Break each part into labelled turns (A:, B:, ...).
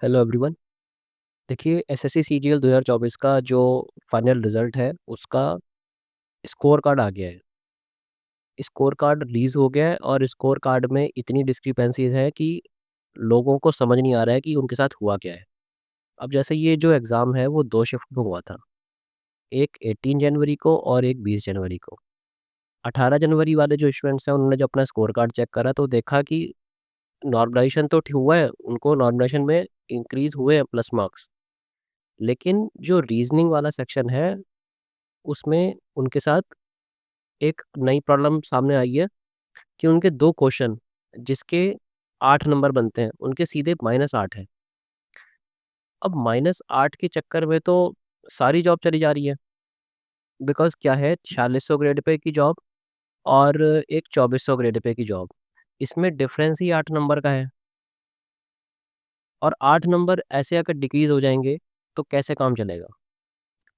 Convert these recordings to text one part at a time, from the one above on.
A: Hello everyone. देखिए SSC CGL 2024 का जो फाइनल रिजल्ट है उसका स्कोर कार्ड आ गया है। स्कोर कार्ड रिलीज़ हो गया है और स्कोर कार्ड में इतनी डिस्क्रिपेंसीज़ हैं कि लोगों को समझ नहीं आ रहा है कि उनके साथ हुआ क्या है। अब जैसे ये जो एग्ज़ाम है वो 2 शिफ्ट में हुआ था। एक 18 जनवरी को और एक 20 जनवरी को। 18 जनवरी वाले जो स्टूडेंट्स हैं उन्होंने जब अपना स्कोर कार्ड चेक करा तो देखा कि नॉर्मलाइज़ेशन तो हुआ है, उनको नॉर्मलाइज़ेशन में इंक्रीज़ हुए हैं प्लस मार्क्स। लेकिन जो रीज़निंग वाला सेक्शन है उसमें उनके साथ एक नई प्रॉब्लम सामने आई है कि उनके 2 क्वेश्चन जिसके 8 नंबर बनते हैं, उनके सीधे -8 है। अब -8 के चक्कर में तो सारी जॉब चली जा रही है। बिकॉज़ क्या है 4600 ग्रेड पे की जॉब और एक 2400 ग्रेड पे की जॉब। इसमें डिफ़रेंस ही 8 नंबर का है और 8 नंबर ऐसे अगर डिक्रीज़ हो जाएँगे, तो कैसे काम चलेगा?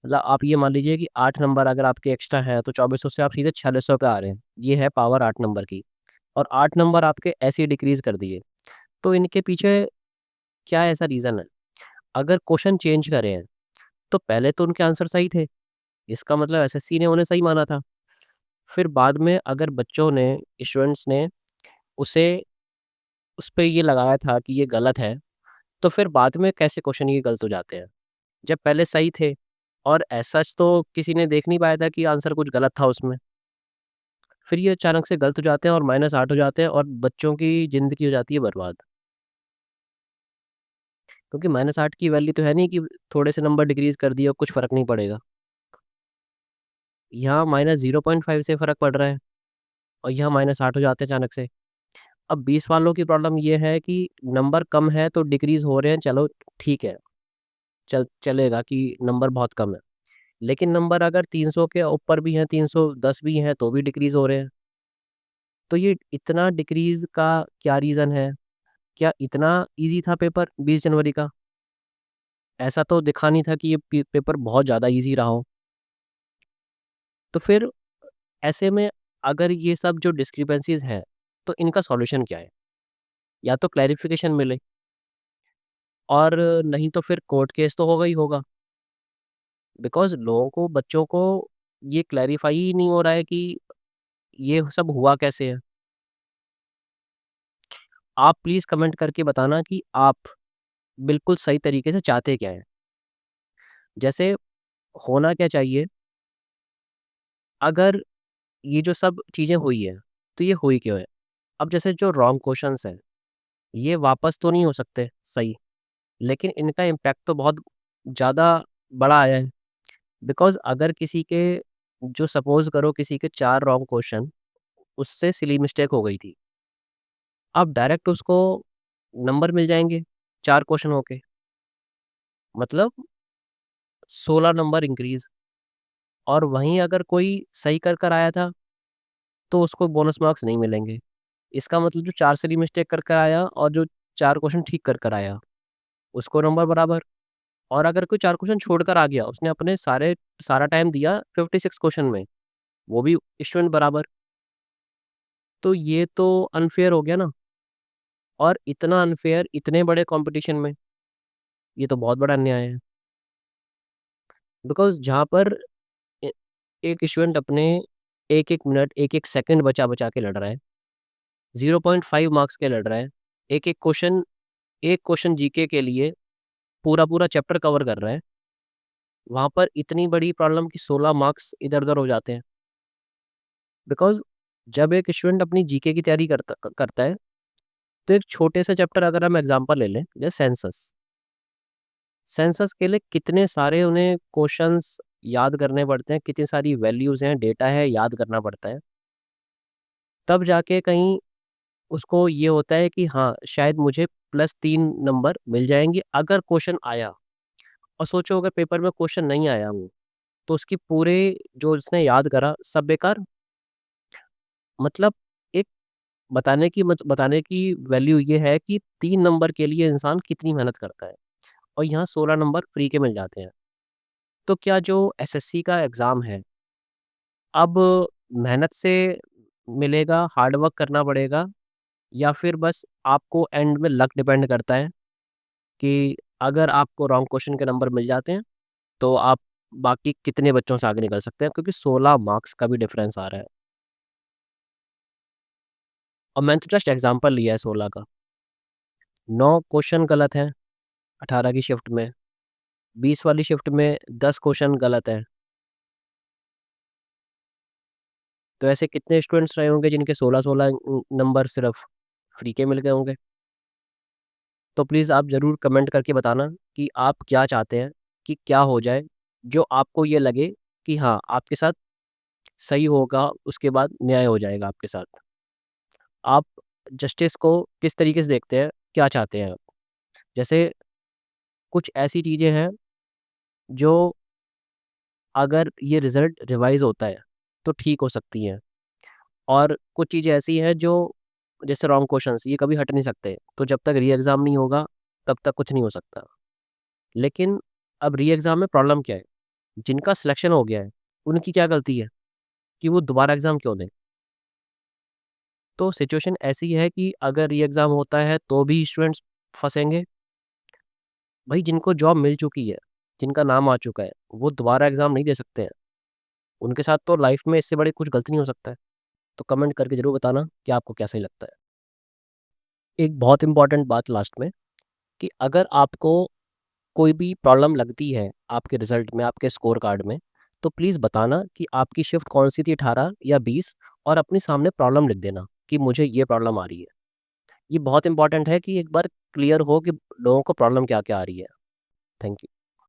A: मतलब आप ये मान लीजिए कि 8 नंबर अगर आपके एक्स्ट्रा हैं, तो 2400 से आप सीधे 4600 पे आ रहे हैं। ये है पावर 8 नंबर की और 8 नंबर आपके ऐसे ही डिक्रीज़ कर दिए। तो इनके पीछे क्या ऐसा रीज़न है? अगर क्वेश्चन चेंज करे हैं, तो पहले तो उनके आंसर सही थे, इसका मतलब एसएससी ने उन्हें सही माना था। फिर बाद में अगर बच्चों ने, स्टूडेंट्स ने उसे उस पे ये लगाया था कि ये गलत है, तो फिर बाद में कैसे क्वेश्चन ये गलत हो जाते हैं? जब पहले सही थे और एज़ सच तो किसी ने देख नहीं पाया था कि आंसर कुछ गलत था उसमें। फिर ये अचानक से गलत हो जाते हैं और -8 हो जाते हैं और बच्चों की ज़िंदगी हो जाती है बर्बाद। क्योंकि -8 की वैल्यू तो है नहीं कि थोड़े से नंबर डिक्रीज़ कर दिए और कुछ फ़र्क नहीं पड़ेगा। यहाँ -0.5 से फ़र्क पड़ रहा है और यहाँ -8 हो जाते हैं अचानक से। अब 20 वालों की प्रॉब्लम ये है कि नंबर कम है तो डिक्रीज़ हो रहे हैं, चलो ठीक है, चलेगा कि नंबर बहुत कम है। लेकिन नंबर अगर 300 के ऊपर भी हैं, 310 भी हैं, तो भी डिक्रीज़ हो रहे हैं। तो ये इतना डिक्रीज़ का क्या रीज़न है? क्या इतना ईज़ी था पेपर 20 जनवरी का? ऐसा तो दिखा नहीं था कि ये पेपर बहुत ज़्यादा ईज़ी रहा हो। तो फिर ऐसे में अगर ये सब जो डिस्क्रिपेंसीज़ हैं, तो इनका सॉल्यूशन क्या है? या तो क्लैरिफ़िकेशन मिले और नहीं तो फिर कोर्ट केस तो होगा ही होगा। बिकॉज़ लोगों को, बच्चों को ये क्लैरिफ़ाई ही नहीं हो रहा है कि ये सब हुआ कैसे है। आप प्लीज़ कमेंट करके बताना कि आप बिल्कुल सही तरीके से चाहते क्या हैं? जैसे होना क्या चाहिए, अगर ये जो सब चीज़ें हुई हैं, तो ये हुई क्यों है? अब जैसे जो रॉन्ग क्वेश्चन्स हैं, ये वापस तो नहीं हो सकते सही, लेकिन इनका इम्पैक्ट तो बहुत ज़्यादा बड़ा आया है। बिकॉज़ अगर किसी के, जो सपोज़ करो किसी के 4 रॉन्ग क्वेश्चन, उससे सिली मिस्टेक हो गई थी। अब डायरेक्ट उसको नंबर मिल जाएँगे 4 क्वेश्चन होके, मतलब 16 नंबर इंक्रीज़। और वहीं अगर कोई सही कर आया था, तो उसको बोनस मार्क्स नहीं मिलेंगे। इसका मतलब जो 4 सिली मिस्टेक कर आया और जो 4 क्वेश्चन ठीक कर आया, उसको नंबर बराबर। और अगर कोई 4 क्वेश्चन छोड़कर आ गया, उसने अपने सारा टाइम दिया 56 क्वेश्चन में, वो भी स्टूडेंट बराबर। तो ये तो अनफ़ेयर हो गया ना। और इतना अनफ़ेयर इतने बड़े कॉम्पिटिशन में, ये तो बहुत बड़ा अन्याय है। बिकॉज़ जहाँ पर ए एक स्टूडेंट अपने 1-1 मिनट, 1-1 सेकंड बचा-बचा के लड़ रहा है, 0.5 मार्क्स के लड़ रहा है, एक-एक क्वेश्चन, एक क्वेश्चन जीके के लिए पूरा-पूरा चैप्टर कवर कर रहा है, वहाँ पर इतनी बड़ी प्रॉब्लम कि 16 मार्क्स इधर-उधर हो जाते हैं। बिकॉज़ जब एक स्टूडेंट अपनी जीके की तैयारी करता है, तो एक छोटे से चैप्टर अगर हम एग्ज़ाम्पल ले लें, जैसे सेंसस। सेंसस के लिए कितने सारे उन्हें क्वेश्चंस याद करने पड़ते हैं, कितनी सारी वैल्यूज़ हैं, डेटा है, याद करना पड़ता है। तब जाके कहीं उसको ये होता है कि हाँ, शायद मुझे +3 नंबर मिल जाएँगे अगर क्वेश्चन आया। और सोचो अगर पेपर में क्वेश्चन नहीं आया वो, तो उसकी पूरे जो उसने याद करा सब बेकार। मतलब एक बताने की वैल्यू ये है कि 3 नंबर के लिए इंसान कितनी मेहनत करता है और यहाँ 16 नंबर फ्री के मिल जाते हैं। तो क्या जो एसएससी का एग्ज़ाम है, अब मेहनत से मिलेगा, हार्ड वर्क करना पड़ेगा या फिर बस आपको एंड में लक डिपेंड करता है कि अगर आपको रॉन्ग क्वेश्चन के नंबर मिल जाते हैं, तो आप बाकी कितने बच्चों से आगे निकल सकते हैं, क्योंकि 16 मार्क्स का भी डिफरेंस आ रहा है। और मैंने तो जस्ट एग्जांपल लिया है 16 का। 9 क्वेश्चन गलत हैं 18 की शिफ्ट में, 20 वाली शिफ्ट में 10 क्वेश्चन गलत हैं। तो ऐसे कितने स्टूडेंट्स रहे होंगे जिनके 16-16 नंबर सिर्फ फ्री के मिल गए होंगे? तो प्लीज़ आप ज़रूर कमेंट करके बताना कि आप क्या चाहते हैं कि क्या हो जाए, जो आपको ये लगे कि हाँ, आपके साथ सही होगा, उसके बाद न्याय हो जाएगा आपके साथ। आप जस्टिस को किस तरीके से देखते हैं? क्या चाहते हैं आप? जैसे कुछ ऐसी चीज़ें हैं जो अगर ये रिज़ल्ट रिवाइज़ होता है, तो ठीक हो सकती हैं, और कुछ चीज़ें ऐसी हैं जो जैसे रॉन्ग क्वेश्चंस ये कभी हट नहीं सकते, तो जब तक री-एग्ज़ाम नहीं होगा, तब तक कुछ नहीं हो सकता। लेकिन अब री-एग्ज़ाम में प्रॉब्लम क्या है? जिनका सिलेक्शन हो गया है, उनकी क्या गलती है कि वो दोबारा एग्ज़ाम क्यों दें? तो सिचुएशन ऐसी है कि अगर री-एग्ज़ाम होता है, तो भी स्टूडेंट्स फँसेंगे। भई जिनको जॉब मिल चुकी है, जिनका नाम आ चुका है, वो दोबारा एग्ज़ाम नहीं दे सकते हैं। उनके साथ तो लाइफ़ में इससे बड़ी कुछ गलती नहीं हो सकता है। तो कमेंट करके ज़रूर बताना कि आपको क्या सही लगता है। एक बहुत इम्पोर्टेंट बात लास्ट में, कि अगर आपको कोई भी प्रॉब्लम लगती है आपके रिज़ल्ट में, आपके स्कोर कार्ड में, तो प्लीज़ बताना कि आपकी शिफ्ट कौन-सी थी 18 या 20, और अपने सामने प्रॉब्लम लिख देना कि मुझे ये प्रॉब्लम आ रही है। ये बहुत इम्पोर्टेंट है कि एक बार क्लियर हो कि लोगों को प्रॉब्लम क्या-क्या आ रही है। Thank you.